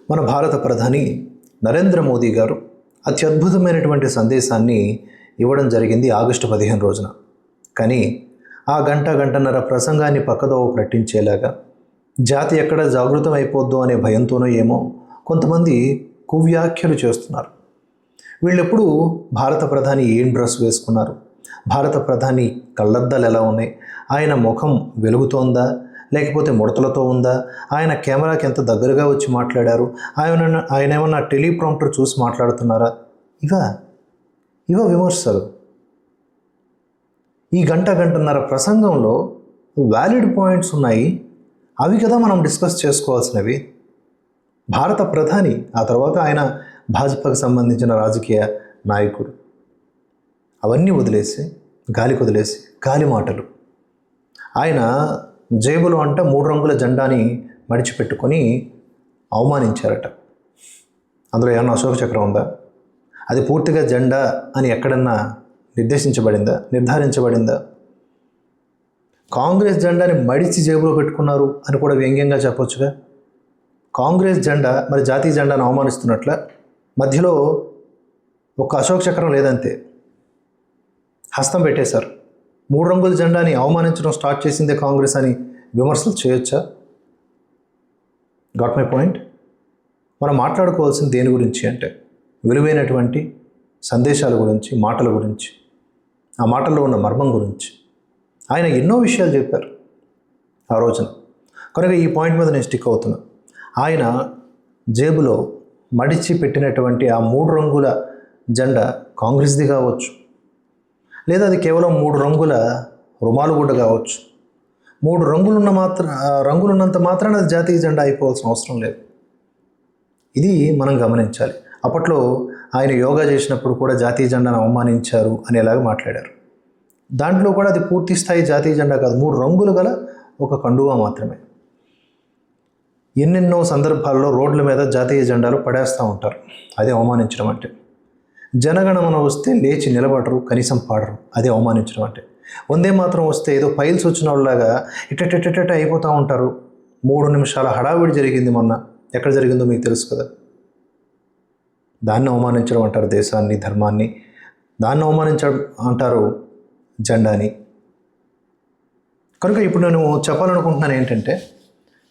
మన భారత ప్రధాని నరేంద్ర మోదీ గారు అత్యద్భుతమైనటువంటి సందేశాన్ని ఇవ్వడం జరిగింది ఆగస్టు 15 రోజున. కానీ ఆ గంటన్నర ప్రసంగాన్ని పక్కదోవ పట్టించేలాగా జాతి ఎక్కడ జాగృతం అయిపోద్దో అనే భయంతోనో ఏమో కొంతమంది కువ్యాఖ్యలు చేస్తున్నారు. వీళ్ళెప్పుడు భారత ప్రధాని ఏం డ్రెస్ వేసుకున్నారు, భారత ప్రధాని కళ్ళద్దాలు ఎలా ఉన్నాయి, ఆయన ముఖం వెలుగుతోందా లేకపోతే ముడతలతో ఉందా, ఆయన కెమెరాకి ఎంత దగ్గరగా వచ్చి మాట్లాడారు, ఆయన ఏమన్నా టెలిప్రాంప్టర్ చూసి మాట్లాడుతున్నారా, ఇవ విమర్శలు. ఈ గంటన్నర ప్రసంగంలో వ్యాలిడ్ పాయింట్స్ ఉన్నాయి, అవి కదా మనం డిస్కస్ చేసుకోవాల్సినవి. భారత ప్రధాని, ఆ తర్వాత ఆయన భాజపాకు సంబంధించిన రాజకీయ నాయకుడు, అవన్నీ వదిలేసి గాలి మాటలు. ఆయన జేబులో 3 రంగుల జెండాని మడిచిపెట్టుకొని అవమానించారట. అందులో ఏమన్నా అశోక చక్రం ఉందా? అది పూర్తిగా జెండా అని ఎక్కడన్నా నిర్ధారించబడిందా? కాంగ్రెస్ జెండాని మడిచి జేబులో పెట్టుకున్నారు అని కూడా వ్యంగ్యంగా చెప్పొచ్చుగా. కాంగ్రెస్ జెండా మరి జాతీయ జెండాను అవమానిస్తున్నట్ల, మధ్యలో ఒక అశోక చక్రం లేదంతే, హస్తం పెట్టేశారు. 3 రంగుల జెండాని అవమానించడం స్టార్ట్ చేసిందే కాంగ్రెస్ అని విమర్శలు చేయొచ్చా? Got my point. మనం మాట్లాడుకోవాల్సింది దేని గురించి అంటే విలువైనటువంటి సందేశాల గురించి, మాటల గురించి, ఆ మాటల్లో ఉన్న మర్మం గురించి. ఆయన ఎన్నో విషయాలు చెప్పారు ఆ రోజున, కనుక ఈ పాయింట్ మీద నేను స్టిక్ అవుతున్నా. ఆయన జేబులో మడిచి పెట్టినటువంటి ఆ 3 రంగుల జెండా కాంగ్రెస్ది కావచ్చు, లేదా అది కేవలం 3 రంగుల రుమాలు గుడ్డ కావచ్చు. 3 రంగులున్నంత మాత్రాన అది జాతీయ జెండా అయిపోవాల్సిన అవసరం లేదు. ఇది మనం గమనించాలి. అప్పట్లో ఆయన యోగా చేసినప్పుడు కూడా జాతీయ జెండాను అవమానించారు అనేలాగా మాట్లాడారు. దాంట్లో కూడా అది పూర్తి స్థాయి జాతీయ జెండా కాదు, 3 రంగులు గల ఒక కండువా మాత్రమే. ఎన్నెన్నో సందర్భాల్లో రోడ్ల మీద జాతీయ జెండాలు పడేస్తూ ఉంటారు. అదే అవమానించడం అంటే. జనగణమన వస్తే లేచి నిలబడరు, కనీసం పాడరు, అదే అవమానించడం అంటే. వందే మాత్రం వస్తే ఏదో పైల్స్ వచ్చిన వాళ్ళలాగా ఇట్ట అయిపోతూ ఉంటారు. 3 నిమిషాల హడావిడి జరిగింది మొన్న, ఎక్కడ జరిగిందో మీకు తెలుసు కదా. దాన్ని అవమానించడం అంటారు దేశాన్ని, ధర్మాన్ని. దాన్ని అవమానించడం అంటారు జెండాని. కనుక ఇప్పుడు నేను చెప్పాలనుకుంటున్నాను ఏంటంటే,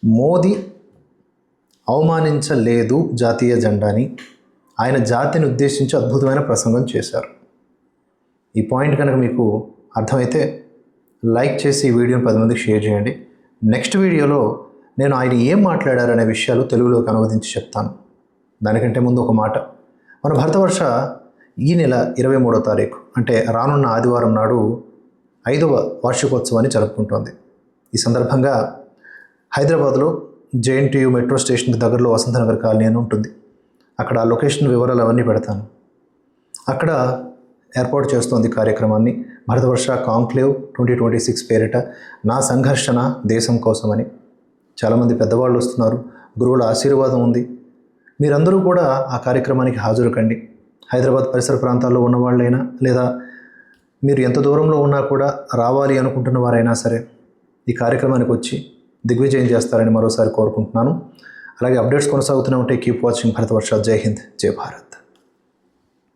మోదీ అవమానించలేదు జాతీయ జెండాని, ఆయన జాతిని ఉద్దేశించి అద్భుతమైన ప్రసంగం చేశారు. ఈ పాయింట్ కనుక మీకు అర్థమైతే లైక్ చేసి ఈ వీడియోని 10 మందికి షేర్ చేయండి. నెక్స్ట్ వీడియోలో నేను ఆయన ఏం మాట్లాడారనే విషయాలు తెలుగులోకి అనువదించి చెప్తాను. దానికంటే ముందు ఒక మాట. మన భారతవర్ష ఈ నెల 23వ తారీఖు అంటే రానున్న ఆదివారం నాడు 5వ వార్షికోత్సవాన్ని జరుపుకుంటోంది. ఈ సందర్భంగా హైదరాబాద్లో JNTU మెట్రో స్టేషన్కి దగ్గరలో వసంతనగర్ కాలనీ అని ఉంటుంది. అక్కడ లొకేషన్ వివరాలు అవన్నీ పెడతాను. అక్కడ ఏర్పాటు చేస్తోంది కార్యక్రమాన్ని భారతవర్ష కాంక్లేవ్ 2026 పేరిట, నా సంఘర్షణ దేశం కోసమని. చాలామంది పెద్దవాళ్ళు వస్తున్నారు, గురువుల ఆశీర్వాదం ఉంది. మీరందరూ కూడా ఆ కార్యక్రమానికి హాజరు కండి. హైదరాబాద్ పరిసర ప్రాంతాల్లో ఉన్నవాళ్ళైనా, లేదా మీరు ఎంత దూరంలో ఉన్నా కూడా రావాలి అనుకుంటున్న వారైనా సరే ఈ కార్యక్రమానికి వచ్చి దిగ్విజయం చేస్తారని మరోసారి కోరుకుంటున్నాను. అలాగే అప్డేట్స్ కొనసాగుతూనే ఉంటాయి. Keep watching Bharatvarsh. జై హింద్, జై భారత్.